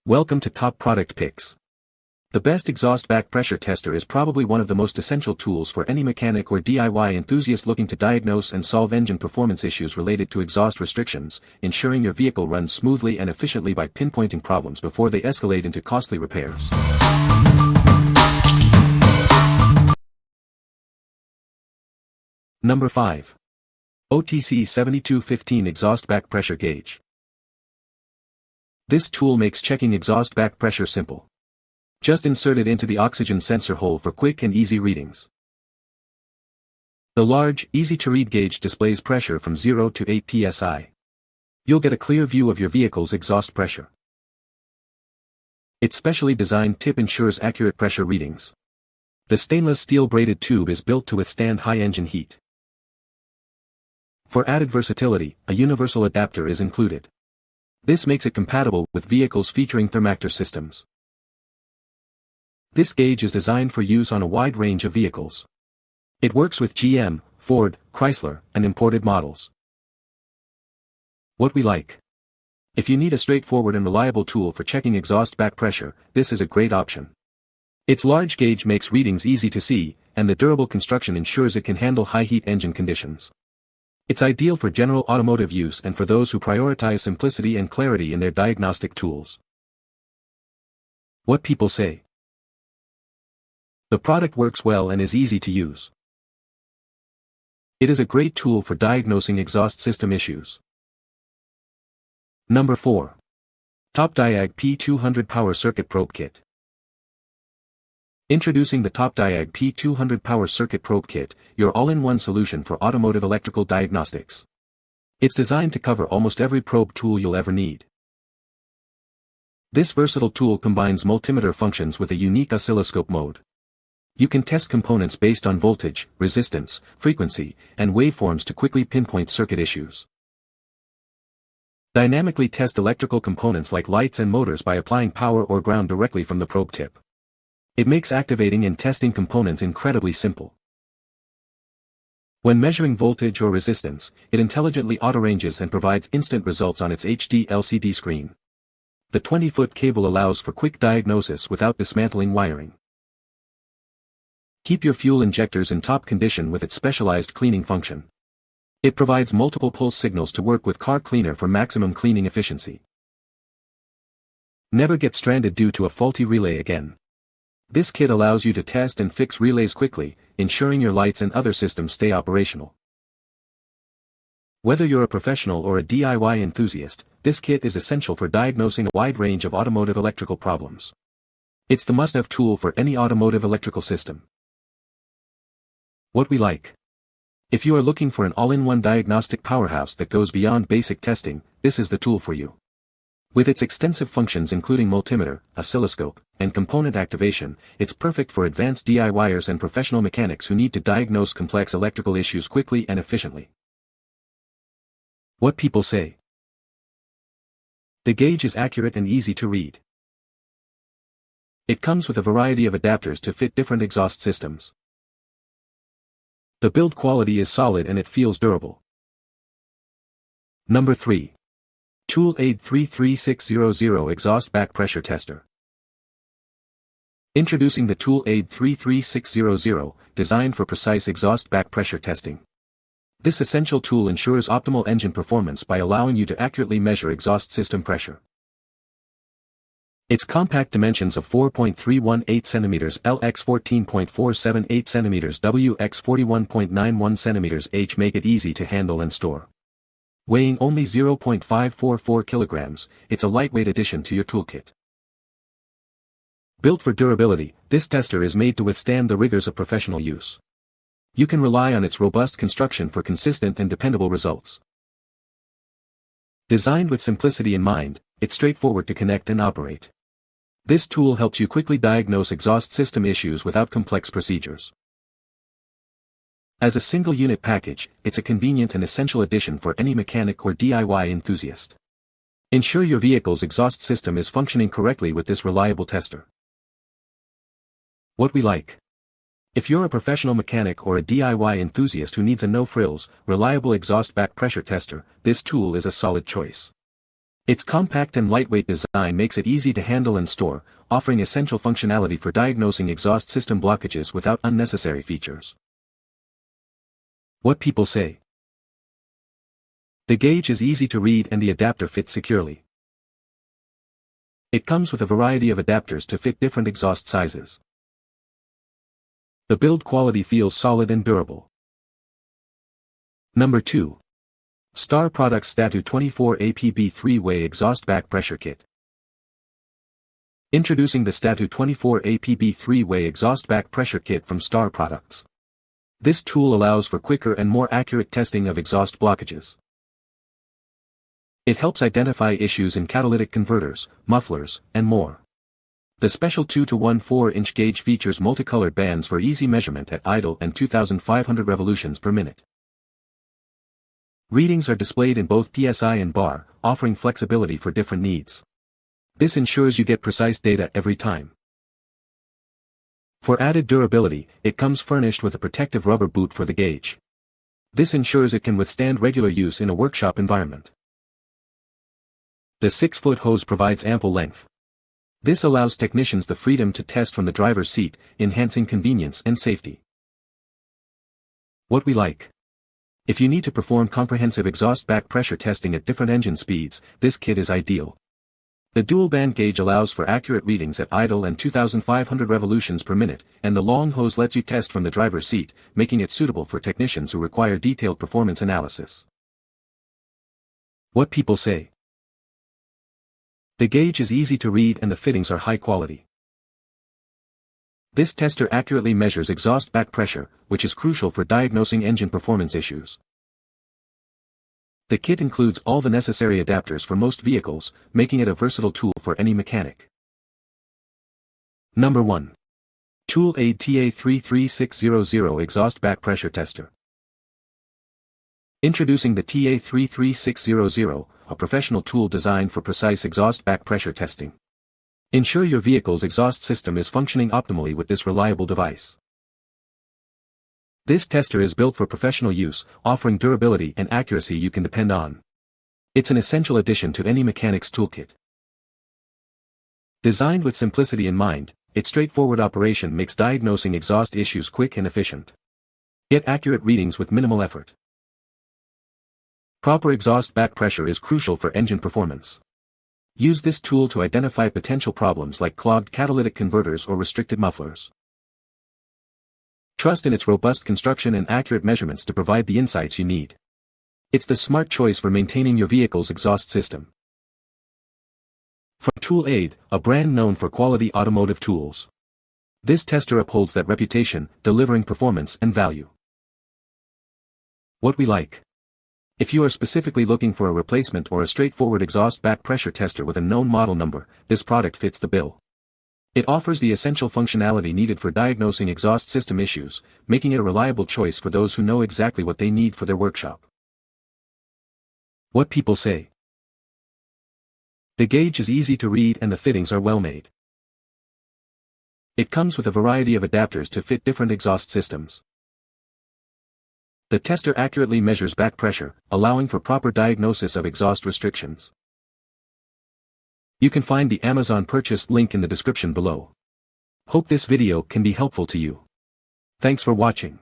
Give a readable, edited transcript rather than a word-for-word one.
Welcome to Top Product Picks. The best exhaust back pressure tester is probably one of the most essential tools for any mechanic or DIY enthusiast looking to diagnose and solve engine performance issues related to exhaust restrictions, ensuring your vehicle runs smoothly and efficiently by pinpointing problems before they escalate into costly repairs. Number 5. OTC 7215 Exhaust Back Pressure Gauge. This tool makes checking exhaust back pressure simple. Just insert it into the oxygen sensor hole for quick and easy readings. The large, easy-to-read gauge displays pressure from 0 to 8 psi. You'll get a clear view of your vehicle's exhaust pressure. Its specially designed tip ensures accurate pressure readings. The stainless steel braided tube is built to withstand high engine heat. For added versatility, a universal adapter is included. This makes it compatible with vehicles featuring thermactor systems. This gauge is designed for use on a wide range of vehicles. It works with GM, Ford, Chrysler, and imported models. What we like. If you need a straightforward and reliable tool for checking exhaust back pressure, this is a great option. Its large gauge makes readings easy to see, and the durable construction ensures it can handle high heat engine conditions. It's ideal for general automotive use and for those who prioritize simplicity and clarity in their diagnostic tools. What people say. The product works well and is easy to use. It is a great tool for diagnosing exhaust system issues. Number 4. TopDiag P200 Power Circuit Probe Kit. Introducing the TopDiag P200 Power Circuit Probe Kit, your all-in-one solution for automotive electrical diagnostics. It's designed to cover almost every probe tool you'll ever need. This versatile tool combines multimeter functions with a unique oscilloscope mode. You can test components based on voltage, resistance, frequency, and waveforms to quickly pinpoint circuit issues. Dynamically test electrical components like lights and motors by applying power or ground directly from the probe tip. It makes activating and testing components incredibly simple. When measuring voltage or resistance, it intelligently auto-ranges and provides instant results on its HD LCD screen. The 20-foot cable allows for quick diagnosis without dismantling wiring. Keep your fuel injectors in top condition with its specialized cleaning function. It provides multiple pulse signals to work with car cleaner for maximum cleaning efficiency. Never get stranded due to a faulty relay again. This kit allows you to test and fix relays quickly, ensuring your lights and other systems stay operational. Whether you're a professional or a DIY enthusiast, this kit is essential for diagnosing a wide range of automotive electrical problems. It's the must-have tool for any automotive electrical system. What we like. If you are looking for an all-in-one diagnostic powerhouse that goes beyond basic testing, this is the tool for you. With its extensive functions including multimeter, oscilloscope, and component activation, it's perfect for advanced DIYers and professional mechanics who need to diagnose complex electrical issues quickly and efficiently. What people say. The gauge is accurate and easy to read. It comes with a variety of adapters to fit different exhaust systems. The build quality is solid and it feels durable. Number 3. ToolAid 33600 Exhaust Back Pressure Tester. Introducing the ToolAid 33600, designed for precise exhaust back pressure testing. This essential tool ensures optimal engine performance by allowing you to accurately measure exhaust system pressure. Its compact dimensions of 4.318 cm L x 14.478 cm W x 41.91 cm H make it easy to handle and store. Weighing only 0.544 kilograms, it's a lightweight addition to your toolkit. Built for durability, this tester is made to withstand the rigors of professional use. You can rely on its robust construction for consistent and dependable results. Designed with simplicity in mind, it's straightforward to connect and operate. This tool helps you quickly diagnose exhaust system issues without complex procedures. As a single unit package, it's a convenient and essential addition for any mechanic or DIY enthusiast. Ensure your vehicle's exhaust system is functioning correctly with this reliable tester. What we like. If you're a professional mechanic or a DIY enthusiast who needs a no-frills, reliable exhaust back pressure tester, this tool is a solid choice. Its compact and lightweight design makes it easy to handle and store, offering essential functionality for diagnosing exhaust system blockages without unnecessary features. What people say. The gauge is easy to read and the adapter fits securely. It comes with a variety of adapters to fit different exhaust sizes. The build quality feels solid and durable. Number 2. Star Products Statu 24 APB 3-Way Exhaust Back Pressure Kit. Introducing the Statu 24 APB 3-Way Exhaust Back Pressure Kit from Star Products. This tool allows for quicker and more accurate testing of exhaust blockages. It helps identify issues in catalytic converters, mufflers, and more. The special 2-to-1 4-inch gauge features multicolored bands for easy measurement at idle and 2,500 revolutions per minute. Readings are displayed in both PSI and bar, offering flexibility for different needs. This ensures you get precise data every time. For added durability, it comes furnished with a protective rubber boot for the gauge. This ensures it can withstand regular use in a workshop environment. The 6-foot hose provides ample length. This allows technicians the freedom to test from the driver's seat, enhancing convenience and safety. What we like. If you need to perform comprehensive exhaust back pressure testing at different engine speeds, this kit is ideal. The dual-band gauge allows for accurate readings at idle and 2,500 revolutions per minute, and the long hose lets you test from the driver's seat, making it suitable for technicians who require detailed performance analysis. What people say. The gauge is easy to read and the fittings are high quality. This tester accurately measures exhaust back pressure, which is crucial for diagnosing engine performance issues. The kit includes all the necessary adapters for most vehicles, making it a versatile tool for any mechanic. Number 1. Tool Aid TA33600 Exhaust Back Pressure Tester. Introducing the TA33600, a professional tool designed for precise exhaust back pressure testing. Ensure your vehicle's exhaust system is functioning optimally with this reliable device. This tester is built for professional use, offering durability and accuracy you can depend on. It's an essential addition to any mechanic's toolkit. Designed with simplicity in mind, its straightforward operation makes diagnosing exhaust issues quick and efficient. Get accurate readings with minimal effort. Proper exhaust back pressure is crucial for engine performance. Use this tool to identify potential problems like clogged catalytic converters or restricted mufflers. Trust in its robust construction and accurate measurements to provide the insights you need. It's the smart choice for maintaining your vehicle's exhaust system. From Tool Aid, a brand known for quality automotive tools. This tester upholds that reputation, delivering performance and value. What we like. If you are specifically looking for a replacement or a straightforward exhaust back pressure tester with a known model number, this product fits the bill. It offers the essential functionality needed for diagnosing exhaust system issues, making it a reliable choice for those who know exactly what they need for their workshop. What people say. The gauge is easy to read and the fittings are well made. It comes with a variety of adapters to fit different exhaust systems. The tester accurately measures back pressure, allowing for proper diagnosis of exhaust restrictions. You can find the Amazon purchase link in the description below. Hope this video can be helpful to you. Thanks for watching.